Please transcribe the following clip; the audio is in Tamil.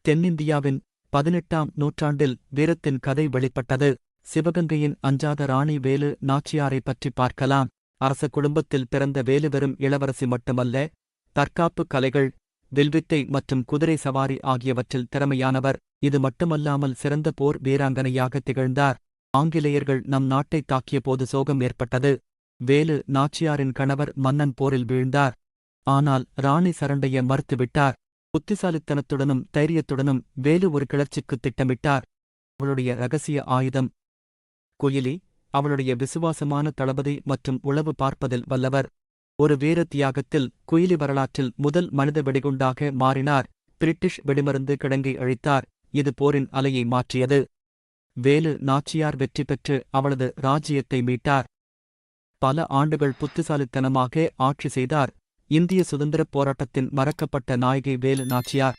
தென்னிந்தியாவின் 18ஆம் நூற்றாண்டில் வீரத்தின் கதை வெளிப்பட்டது. சிவகங்கையின் அஞ்சாத ராணி வேலு நாச்சியாரைப் பற்றி பார்க்கலாம். அரச குடும்பத்தில் பிறந்த வேலு வெறும் இளவரசி மட்டுமல்ல, தற்காப்பு கலைகள், வில்வித்தை மற்றும் குதிரை சவாரி ஆகியவற்றில் திறமையானவர். இது மட்டுமல்லாமல் சிறந்த போர் வீராங்கனையாக திகழ்ந்தார். ஆங்கிலேயர்கள் நம் நாட்டை தாக்கியபோது சோகம் ஏற்பட்டது. வேலு நாச்சியாரின் கணவர் மன்னன் போரில் வீழ்ந்தார். ஆனால் ராணி சரண்டைய மறுத்துவிட்டார். புத்திசாலித்தனத்துடனும் தைரியத்துடனும் வேலு ஒரு கிளர்ச்சிக்குத் திட்டமிட்டார். அவளுடைய இரகசிய ஆயுதம் குயிலி. அவளுடைய விசுவாசமான தளபதி மற்றும் உளவு பார்ப்பதில் வல்லவர். ஒரு வீர தியாகத்தில் குயிலி வரலாற்றில் முதல் மனித வெடிகுண்டாக மாறினார். பிரிட்டிஷ் வெடிமருந்து கிடங்கை அழித்தார். இது போரின் அலையை மாற்றியது. வேலு நாச்சியார் வெற்றி பெற்று அவளது ராஜ்ஜியத்தை மீட்டார். பல ஆண்டுகள் புத்திசாலித்தனமாக ஆட்சி செய்தார். இந்திய சுதந்திரப் போராட்டத்தின் மறக்கப்பட்ட நாயகி வேலு நாச்சியார்.